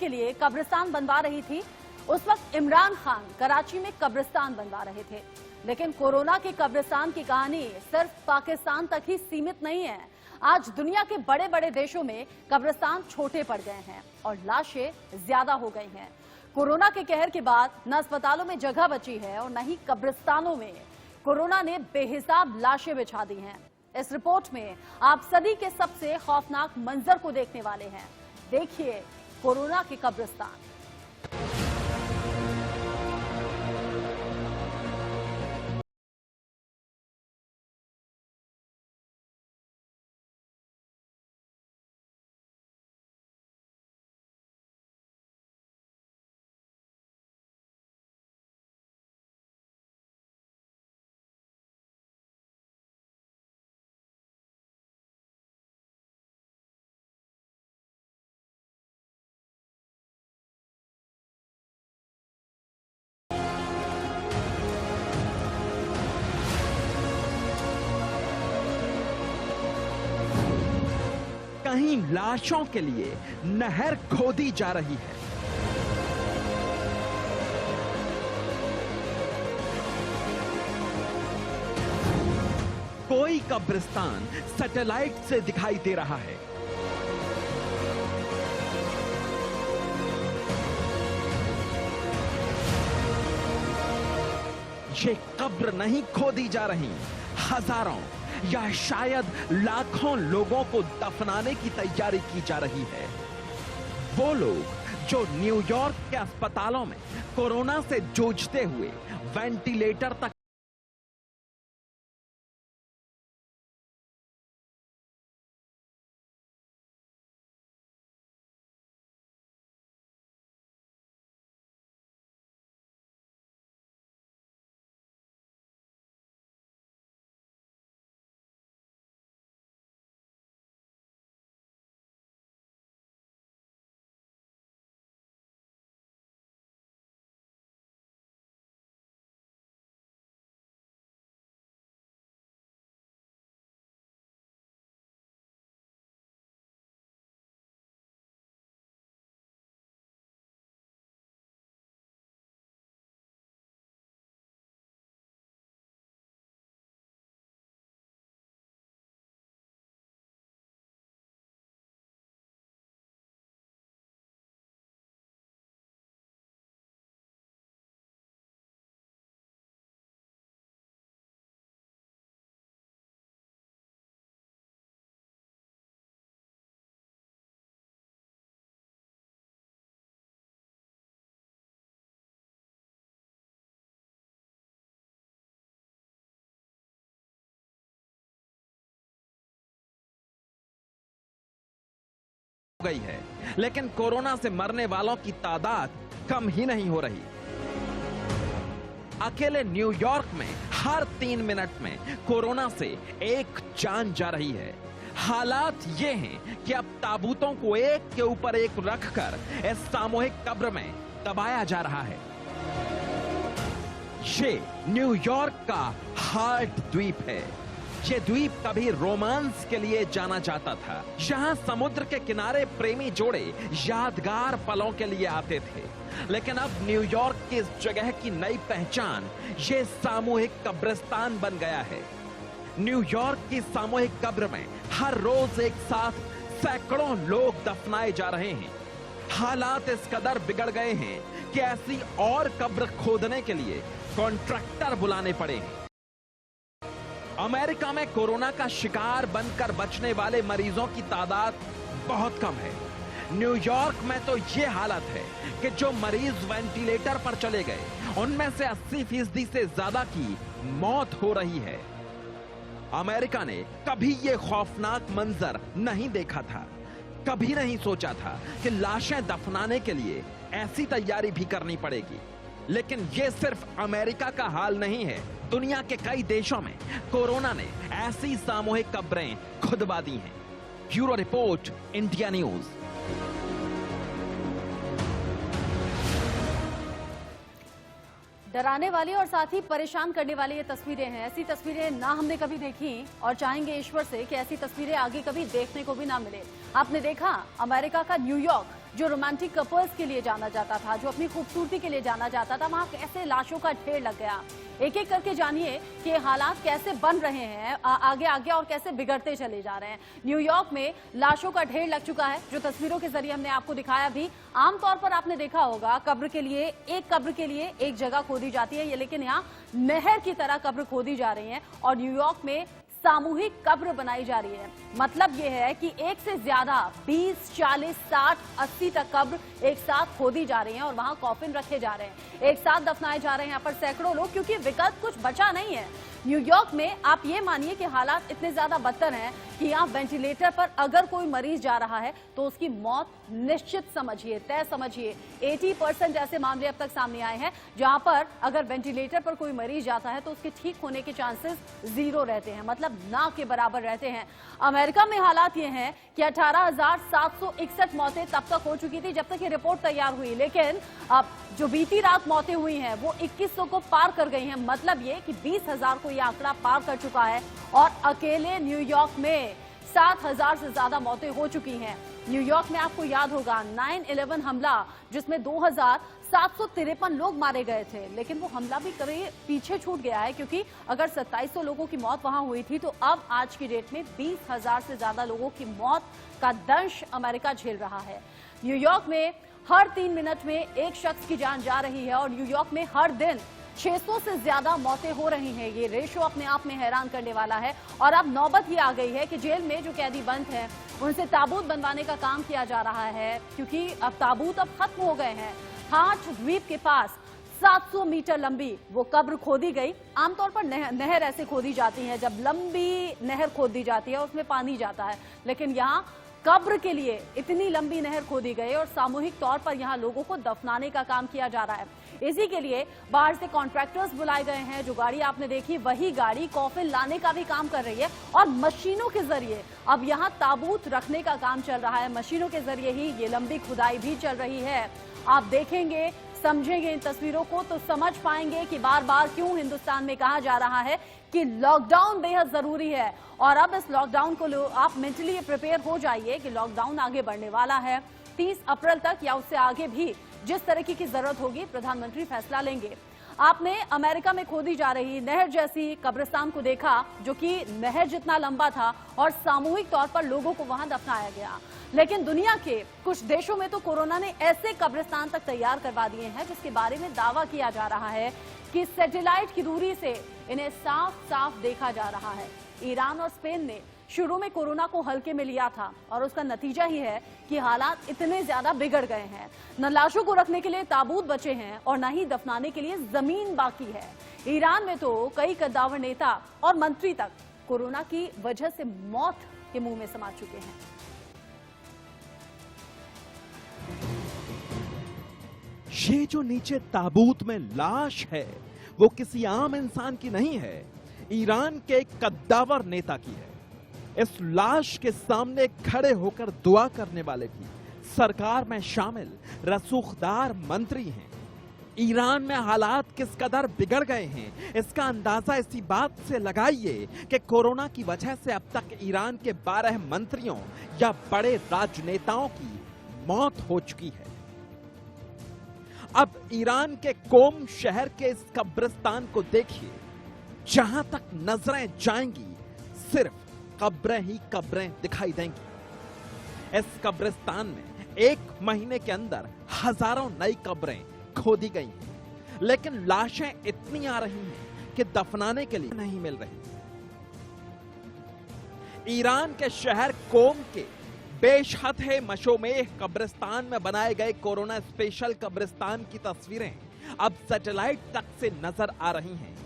के लिए कब्रिस्तान बनवा रही थी। उस वक्त इमरान खान कराची में कब्रिस्तान बनवा रहे थे। लेकिन कोरोना के कब्रिस्तान की कहानी सिर्फ पाकिस्तान तक ही सीमित नहीं है। आज दुनिया के बड़े बड़े देशों में कब्रिस्तान छोटे पड़ गए हैं और लाशें ज्यादा हो गई हैं। कोरोना के कहर के बाद न अस्पतालों में जगह बची है और न ही कब्रिस्तानों में। कोरोना ने बेहिसाब लाशें बिछा दी हैं। इस रिपोर्ट में आप सदी के सबसे खौफनाक मंजर को देखने वाले हैं। देखिए कोरोना के कब्रिस्तान। कहीं लाशों के लिए नहर खोदी जा रही है। कोई कब्रिस्तान सैटेलाइट से दिखाई दे रहा है। ये कब्र नहीं खोदी जा रही, हजारों या शायद लाखों लोगों को दफनाने की तैयारी की जा रही है। वो लोग जो न्यूयॉर्क के अस्पतालों में कोरोना से जूझते हुए वेंटिलेटर तक गई है, लेकिन कोरोना से मरने वालों की तादाद कम ही नहीं हो रही। अकेले न्यूयॉर्क में हर 3 मिनट में कोरोना से एक जान जा रही है। हालात ये हैं कि अब ताबूतों को एक के ऊपर एक रखकर इस सामूहिक कब्र में दबाया जा रहा है। ये न्यूयॉर्क का हार्ट द्वीप है। ये द्वीप कभी रोमांस के लिए जाना जाता था। यहाँ समुद्र के किनारे प्रेमी जोड़े यादगार पलों के लिए आते थे। लेकिन अब न्यूयॉर्क की इस जगह की नई पहचान ये सामूहिक कब्रिस्तान बन गया है। न्यूयॉर्क की सामूहिक कब्र में हर रोज एक साथ सैकड़ों लोग दफनाए जा रहे हैं। हालात इस कदर बिगड़ गए हैं कि ऐसी और कब्र खोदने के लिए कॉन्ट्रैक्टर बुलाने पड़े हैं। अमेरिका में कोरोना का शिकार बनकर बचने वाले मरीजों की तादाद बहुत कम है। न्यूयॉर्क में तो यह हालत है कि जो मरीज वेंटिलेटर पर चले गए उनमें से 80% से ज्यादा की मौत हो रही है। अमेरिका ने कभी यह खौफनाक मंजर नहीं देखा था। कभी नहीं सोचा था कि लाशें दफनाने के लिए ऐसी तैयारी भी करनी पड़ेगी। लेकिन यह सिर्फ अमेरिका का हाल नहीं है। दुनिया के कई देशों में कोरोना ने ऐसी सामूहिक कब्रें खुदवा दी हैं। Bureau report, India news. डराने वाली और साथ ही परेशान करने वाली ये तस्वीरें हैं। ऐसी तस्वीरें ना हमने कभी देखी और चाहेंगे ईश्वर से कि ऐसी तस्वीरें आगे कभी देखने को भी ना मिले। आपने देखा अमेरिका का न्यूयॉर्क, जो रोमांटिक कपल्स के लिए जाना जाता था, जो अपनी खूबसूरती के लिए जाना जाता था, वहां कैसे लाशों का ढेर लग गया। एक एक करके जानिए कि हालात कैसे बन रहे हैं आगे आगे और कैसे बिगड़ते चले जा रहे हैं। न्यूयॉर्क में लाशों का ढेर लग चुका है, जो तस्वीरों के जरिए हमने आपको दिखाया भी। आमतौर पर आपने देखा होगा कब्र के लिए एक जगह खोदी जाती है, लेकिन यहाँ नहर की तरह कब्र खोदी जा रही है और न्यूयॉर्क में सामूहिक कब्र बनाई जा रही है। मतलब यह है कि एक से ज्यादा 20, 40, 60, 80 तक कब्र एक साथ खोदी जा रही हैं और वहां कॉफिन रखे जा रहे हैं, एक साथ दफनाए जा रहे हैं यहाँ पर सैकड़ों लोग, क्योंकि विकल्प कुछ बचा नहीं है। न्यूयॉर्क में आप ये मानिए कि हालात इतने ज्यादा बदतर हैं कि यहाँ वेंटिलेटर पर अगर कोई मरीज जा रहा है तो उसकी मौत निश्चित समझिए, तय समझिए। 80% ऐसे मामले अब तक सामने आए हैं जहां पर अगर वेंटिलेटर पर कोई मरीज जाता है तो उसके ठीक होने के चांसेस 0 रहते हैं, मतलब ना के बराबर रहते हैं। अमेरिका में हालात ये हैं कि 18,761 मौतें तब तक हो चुकी थी जब तक ये रिपोर्ट तैयार हुई, लेकिन अब जो बीती रात मौतें हुई हैं वो 2100 को पार कर गई हैं। मतलब ये कि 20,000 को ये आंकड़ा पार कर चुका है और अकेले न्यूयॉर्क में 7,000 से ज्यादा मौतें हो चुकी हैं। न्यूयॉर्क में आपको याद होगा 9/11 हमला, जिसमें 2,753 लोग मारे गए थे, लेकिन वो हमला भी कभी पीछे छूट गया है, क्योंकि अगर 2700 लोगों की मौत वहां हुई थी तो अब आज की डेट में 20,000 से ज्यादा लोगों की मौत का दंश अमेरिका झेल रहा है। न्यूयॉर्क में हर 3 मिनट में एक शख्स की जान जा रही है और न्यूयॉर्क में हर दिन 600 से ज्यादा मौतें हो रही हैं। ये रेशो अपने आप में हैरान करने वाला है और अब नौबत ही आ गई है कि जेल में जो कैदी बंद हैं उनसे ताबूत बनवाने का काम किया जा रहा है, क्योंकि अब ताबूत अब खत्म हो गए हैं। हार्ट द्वीप के पास 700 मीटर लंबी वो कब्र खोदी गई। आमतौर पर नहर ऐसे खोदी जाती है, जब लंबी नहर खोदी जाती है उसमें पानी जाता है, लेकिन यहाँ कब्र के लिए इतनी लंबी नहर खोदी गई और सामूहिक तौर पर यहाँ लोगों को दफनाने का काम किया जा रहा है। इसी के लिए बाहर से कॉन्ट्रैक्टर्स बुलाए गए हैं। जो गाड़ी आपने देखी वही गाड़ी कॉफिन लाने का भी काम कर रही है और मशीनों के जरिए अब यहाँ ताबूत रखने का काम चल रहा है। मशीनों के जरिए ही ये लंबी खुदाई भी चल रही है। आप देखेंगे, समझेंगे इन तस्वीरों को तो समझ पाएंगे कि बार बार क्यों हिंदुस्तान में कहा जा रहा है कि लॉकडाउन बेहद जरूरी है। और अब इस लॉकडाउन को आप मेंटली प्रिपेयर हो जाइए कि लॉकडाउन आगे बढ़ने वाला है। 30 अप्रैल तक या उससे आगे भी जिस तरह की जरूरत होगी प्रधानमंत्री फैसला लेंगे। आपने अमेरिका में खोदी जा रही नहर जैसी कब्रिस्तान को देखा, जो कि नहर जितना लंबा था और सामूहिक तौर पर लोगों को वहां दफनाया गया। लेकिन दुनिया के कुछ देशों में तो कोरोना ने ऐसे कब्रिस्तान तक तैयार करवा दिए हैं जिसके बारे में दावा किया जा रहा है कि सैटेलाइट की दूरी से इन्हें साफ साफ देखा जा रहा है। ईरान और स्पेन ने शुरू में कोरोना को हल्के में लिया था और उसका नतीजा ही है कि हालात इतने ज्यादा बिगड़ गए हैं। न लाशों को रखने के लिए ताबूत बचे हैं और न ही दफनाने के लिए जमीन बाकी है। ईरान में तो कई कद्दावर नेता और मंत्री तक कोरोना की वजह से मौत के मुंह में समा चुके हैं। ये जो नीचे ताबूत में लाश है वो किसी आम इंसान की नहीं है, ईरान के एक कद्दावर नेता की है। इस लाश के सामने खड़े होकर दुआ करने वाले भी सरकार में शामिल रसूखदार मंत्री हैं। ईरान में हालात किस कदर बिगड़ गए हैं इसका अंदाजा इसी बात से लगाइए कि कोरोना की वजह से अब तक ईरान के 12 मंत्रियों या बड़े राजनेताओं की मौत हो चुकी है। अब ईरान के कोम शहर के इस कब्रिस्तान को देखिए, जहां तक नजरें जाएंगी सिर्फ कब्रें ही कब्रें दिखाई देंगी। इस कब्रिस्तान में 1 महीने के अंदर हजारों नई कब्रें खोदी गई हैं, लेकिन लाशें इतनी आ रही हैं कि दफनाने के लिए नहीं मिल रही। ईरान के शहर कोम के बेशहद मशोमेह कब्रिस्तान में बनाए गए कोरोना स्पेशल कब्रिस्तान की तस्वीरें अब सैटेलाइट तक से नजर आ रही हैं।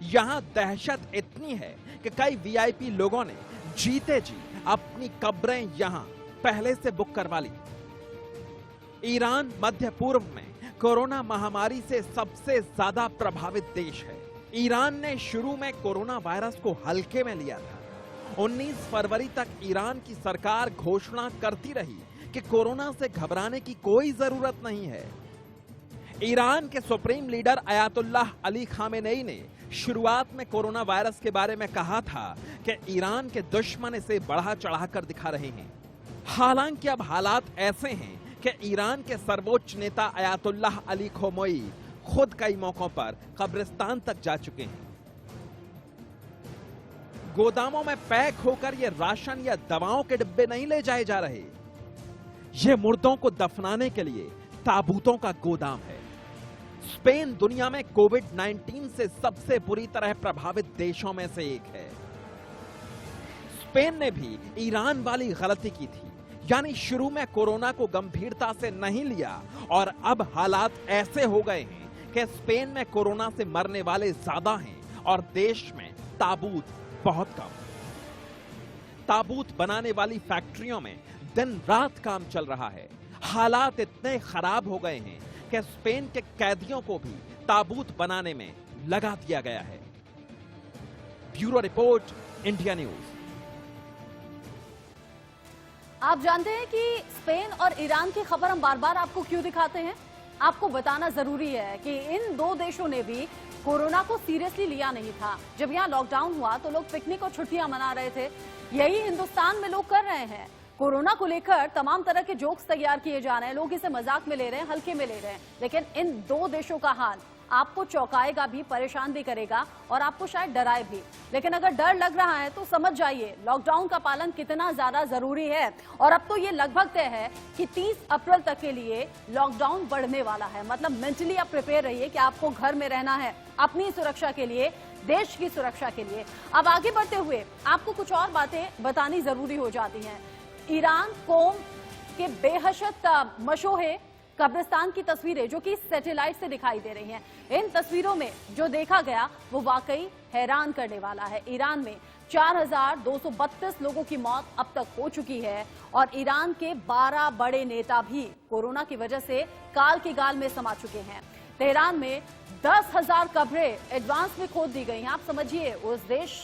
यहां दहशत इतनी है कि कई वीआईपी लोगों ने जीते जी अपनी कब्रें यहां पहले से बुक करवा ली। ईरान मध्य पूर्व में कोरोना महामारी से सबसे ज्यादा प्रभावित देश है। ईरान ने शुरू में कोरोना वायरस को हल्के में लिया था। 19 फरवरी तक ईरान की सरकार घोषणा करती रही कि कोरोना से घबराने की कोई जरूरत नहीं है। ईरान के supreme leader Ayatollah Ali Khamenei ने शुरुआत में कोरोना वायरस के बारे में कहा था कि ईरान के दुश्मन इसे बढ़ा चढ़ाकर दिखा रहे हैं। हालांकि अब हालात ऐसे हैं कि ईरान के सर्वोच्च नेता अयातुल्लाह अली खोमेनी खुद कई मौकों पर कब्रिस्तान तक जा चुके हैं। गोदामों में पैक होकर ये राशन या दवाओं के डिब्बे नहीं ले जाए जा रहे, ये मुर्दों को दफनाने के लिए ताबूतों का गोदाम है। स्पेन दुनिया में कोविड-19 से सबसे बुरी तरह प्रभावित देशों में से एक है। स्पेन ने भी ईरान वाली गलती की थी, यानी शुरू में कोरोना को गंभीरता से नहीं लिया और अब हालात ऐसे हो गए हैं कि स्पेन में कोरोना से मरने वाले ज्यादा हैं और देश में ताबूत बहुत कम। ताबूत बनाने वाली फैक्ट्रियों में दिन रात काम चल रहा है। हालात इतने खराब हो गए हैं कि स्पेन के कैदियों को भी ताबूत बनाने में लगा दिया गया है। Bureau report, India news. आप जानते हैं कि स्पेन और ईरान की खबर हम बार बार आपको क्यों दिखाते हैं? आपको बताना जरूरी है कि इन दो देशों ने भी कोरोना को सीरियसली लिया नहीं था। जब यहाँ लॉकडाउन हुआ तो लोग पिकनिक और छुट्टियां मना रहे थे। यही हिंदुस्तान में लोग कर रहे हैं। कोरोना को लेकर तमाम तरह के जोक्स तैयार किए जा रहे हैं, लोग इसे मजाक में ले रहे हैं, हल्के में ले रहे हैं। लेकिन इन दो देशों का हाल आपको चौंकाएगा भी, परेशान भी करेगा और आपको शायद डराए भी। लेकिन अगर डर लग रहा है तो समझ जाइए लॉकडाउन का पालन कितना ज्यादा जरूरी है। और अब तो ये लगभग तय है कि 30 अप्रैल तक के लिए लॉकडाउन बढ़ने वाला है। मतलब मेंटली आप प्रिपेयर रहिए कि आपको घर में रहना है, अपनी सुरक्षा के लिए, देश की सुरक्षा के लिए। अब आगे बढ़ते हुए आपको कुछ और बातें बतानी जरूरी हो जाती हैं। ईरान कोम के बेहद मशहूर कब्रिस्तान की तस्वीरें जो कि सैटेलाइट से दिखाई दे रही हैं, इन तस्वीरों में जो देखा गया वो वाकई हैरान करने वाला है। ईरान में 4232 लोगों की मौत अब तक हो चुकी है और ईरान के 12 बड़े नेता भी कोरोना की वजह से काल की गाल में समा चुके हैं। तेहरान में 10,000 कब्रें एडवांस में खोद दी गई हैं। आप समझिए उस देश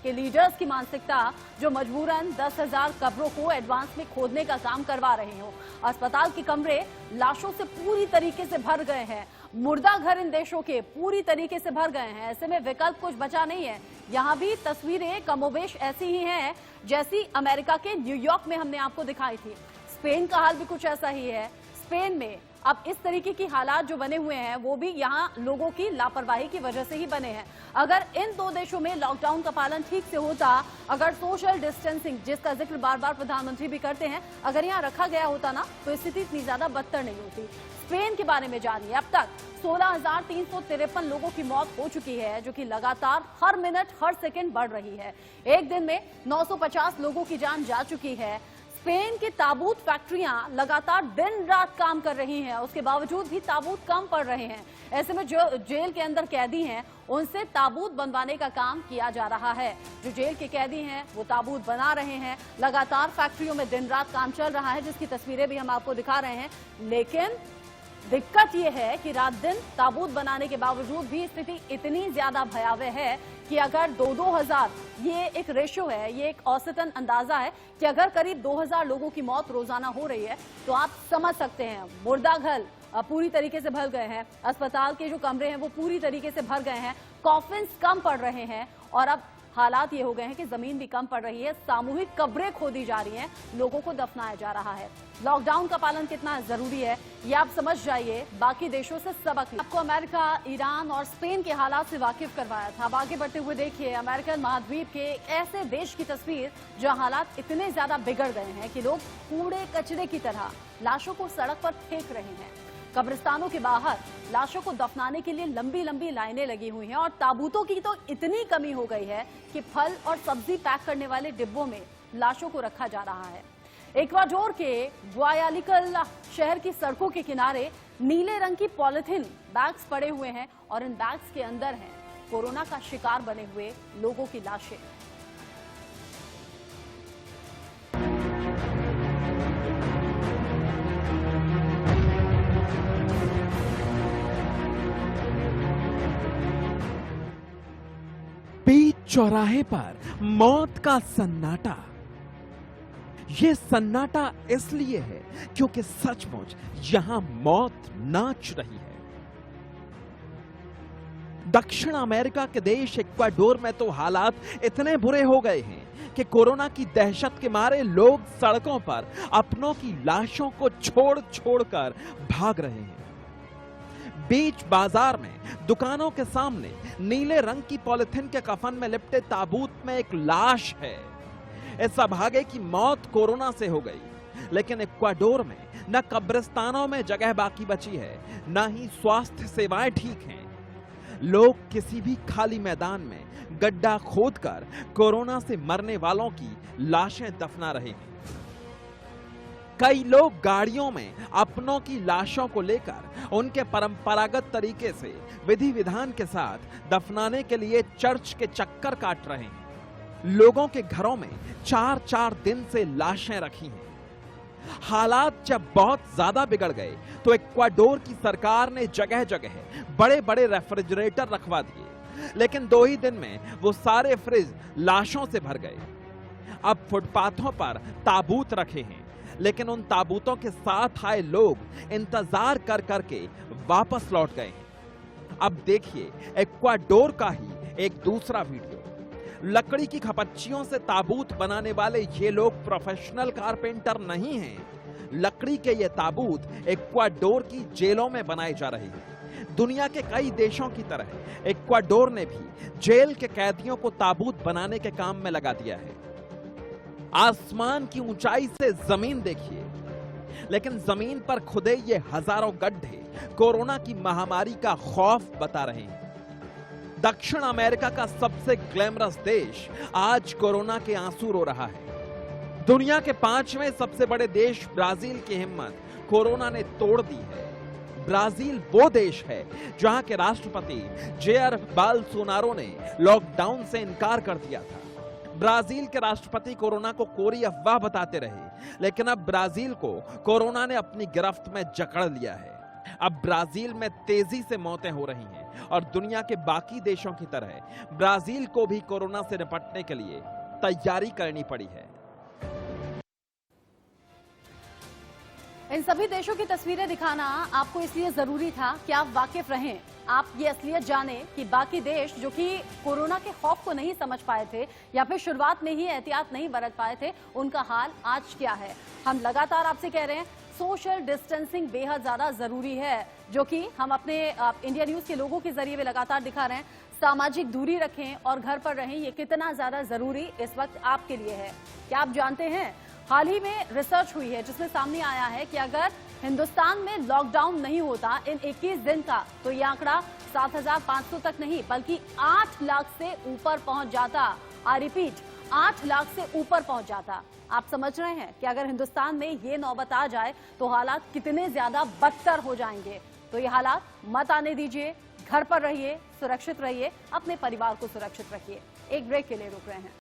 के लीडर्स की मानसिकता जो मजबूरन 10,000 कब्रों को एडवांस में खोदने का काम करवा रहे हो। अस्पताल के कमरे लाशों से पूरी तरीके से भर गए हैं। मुर्दा घर इन देशों के पूरी तरीके से भर गए हैं। ऐसे में विकल्प कुछ बचा नहीं है। यहाँ भी तस्वीरें कमोबेश ऐसी ही हैं जैसी अमेरिका के न्यूयॉर्क में हमने आपको दिखाई थी। स्पेन का हाल भी कुछ ऐसा ही है। स्पेन में अब इस तरीके की हालात जो बने हुए हैं वो भी यहाँ लोगों की लापरवाही की वजह से ही बने हैं। अगर इन दो देशों में लॉकडाउन का पालन ठीक से होता, अगर सोशल डिस्टेंसिंग जिसका जिक्र बार बार प्रधानमंत्री भी करते हैं, अगर यहाँ रखा गया होता ना तो स्थिति इतनी ज्यादा बदतर नहीं होती। स्पेन के बारे में जानिए। अब तक 16,353 लोगों की मौत हो चुकी है, जो कि लगातार हर मिनट हर सेकंड बढ़ रही है। एक दिन में 950 लोगों की जान जा चुकी है। स्पेन की ताबूत फैक्ट्रियां लगातार दिन रात काम कर रही हैं, उसके बावजूद भी ताबूत कम पड़ रहे हैं। ऐसे में जो जेल के अंदर कैदी हैं उनसे ताबूत बनवाने का काम किया जा रहा है। जो जेल के कैदी हैं वो ताबूत बना रहे हैं। लगातार फैक्ट्रियों में दिन रात काम चल रहा है, जिसकी तस्वीरें भी हम आपको दिखा रहे हैं। लेकिन दिक्कत यह है कि रात दिन ताबूत बनाने के बावजूद भी स्थिति इतनी ज्यादा भयावह है कि अगर 2-2,000, ये एक रेशियो है, ये एक औसतन अंदाजा है कि अगर करीब 2,000 लोगों की मौत रोजाना हो रही है तो आप समझ सकते हैं मुर्दा घर पूरी तरीके से भर गए हैं। अस्पताल के जो कमरे हैं वो पूरी तरीके से भर गए हैं। कॉफिन्स कम पड़ रहे हैं और अब हालात ये हो गए हैं कि जमीन भी कम पड़ रही है। सामूहिक कब्रें खोदी जा रही हैं, लोगों को दफनाया जा रहा है। लॉकडाउन का पालन कितना जरूरी है ये आप समझ जाइए। बाकी देशों से सबक आपको अमेरिका, ईरान और स्पेन के हालात से वाकिफ करवाया था। अब आगे बढ़ते हुए देखिए अमेरिकन महाद्वीप के ऐसे देश की तस्वीर जहां हालात इतने ज्यादा बिगड़ गए हैं कि लोग कूड़े कचरे की तरह लाशों को सड़क पर फेंक रहे हैं। कब्रिस्तानों के बाहर लाशों को दफनाने के लिए लंबी लंबी लाइनें लगी हुई हैं और ताबूतों की तो इतनी कमी हो गई है कि फल और सब्जी पैक करने वाले डिब्बों में लाशों को रखा जा रहा है। इक्वाडोर के ग्वायालिकल शहर की सड़कों के किनारे नीले रंग की पॉलिथीन बैग्स पड़े हुए हैं और इन बैग्स के अंदर हैं कोरोना का शिकार बने हुए लोगों की लाशें। बीच चौराहे पर मौत का सन्नाटा। यह सन्नाटा इसलिए है क्योंकि सचमुच यहां मौत नाच रही है। दक्षिण अमेरिका के देश इक्वाडोर में तो हालात इतने बुरे हो गए हैं कि कोरोना की दहशत के मारे लोग सड़कों पर अपनों की लाशों को छोड़ छोड़कर भाग रहे हैं। बीच बाजार में दुकानों के सामने नीले रंग की पॉलिथीन के कफन में लिपटे ताबूत में एक लाश है। इस अभागे की मौत कोरोना से हो गई, लेकिन इक्वाडोर में न कब्रिस्तानों में जगह बाकी बची है, न ही स्वास्थ्य सेवाएं ठीक हैं। लोग किसी भी खाली मैदान में गड्ढा खोदकर कोरोना से मरने वालों की लाशें दफना रहे हैं। कई लोग गाड़ियों में अपनों की लाशों को लेकर उनके परंपरागत तरीके से विधि विधान के साथ दफनाने के लिए चर्च के चक्कर काट रहे हैं। लोगों के घरों में 4-4 दिन से लाशें रखी हैं। हालात जब बहुत ज्यादा बिगड़ गए तो इक्वाडोर की सरकार ने जगह जगह बड़े बड़े रेफ्रिजरेटर रखवा दिए, लेकिन 2 ही दिन में वो सारे फ्रिज लाशों से भर गए। अब फुटपाथों पर ताबूत रखे हैं, लेकिन उन ताबूतों के साथ आए लोग इंतजार कर करके वापस लौट गए हैं। अब देखिए इक्वाडोर का ही एक दूसरा वीडियो। लकड़ी की खपच्चियों से ताबूत बनाने वाले ये लोग प्रोफेशनल कारपेंटर नहीं हैं। लकड़ी के ये ताबूत इक्वाडोर की जेलों में बनाए जा रहे हैं। दुनिया के कई देशों की तरह इक्वाडोर ने भी जेल के कैदियों को ताबूत बनाने के काम में लगा दिया है। आसमान की ऊंचाई से जमीन देखिए, लेकिन जमीन पर खुदे ये हजारों गड्ढे कोरोना की महामारी का खौफ बता रहे हैं। दक्षिण अमेरिका का सबसे ग्लैमरस देश आज कोरोना के आंसू रो रहा है। दुनिया के 5वें सबसे बड़े देश ब्राजील की हिम्मत कोरोना ने तोड़ दी है। ब्राजील वो देश है जहां के राष्ट्रपति जेयर बोल्सोनारो ने लॉकडाउन से इनकार कर दिया था। ब्राजील के राष्ट्रपति कोरोना को कोरी अफवाह बताते रहे, लेकिन अब ब्राजील को कोरोना ने अपनी गिरफ्त में जकड़ लिया है। अब ब्राजील में तेजी से मौतें हो रही हैं और दुनिया के बाकी देशों की तरह ब्राजील को भी कोरोना से निपटने के लिए तैयारी करनी पड़ी है। इन सभी देशों की तस्वीरें दिखाना आपको इसलिए जरूरी था कि आप वाकिफ रहें, आप ये असलियत जानें कि बाकी देश जो कि कोरोना के खौफ को नहीं समझ पाए थे या फिर शुरुआत में ही एहतियात नहीं बरत पाए थे, उनका हाल आज क्या है। हम लगातार आपसे कह रहे हैं सोशल डिस्टेंसिंग बेहद ज्यादा जरूरी है, जो कि हम अपने इंडिया न्यूज के लोगों के जरिए भी लगातार दिखा रहे हैं। सामाजिक दूरी रखें और घर पर रहें, ये कितना ज्यादा जरूरी इस वक्त आपके लिए है। क्या आप जानते हैं, हाल ही में रिसर्च हुई है जिसमें सामने आया है कि अगर हिंदुस्तान में लॉकडाउन नहीं होता इन 21 दिन का, तो ये आंकड़ा 7,500 तक नहीं बल्कि 8 लाख से ऊपर पहुंच जाता। आई रिपीट, 8 लाख से ऊपर पहुंच जाता। आप समझ रहे हैं कि अगर हिंदुस्तान में ये नौबत आ जाए तो हालात कितने ज्यादा बदतर हो जाएंगे। तो ये हालात मत आने दीजिए, घर पर रहिए, सुरक्षित रहिए, अपने परिवार को सुरक्षित रखिए। एक ब्रेक के लिए रुक रहे हैं।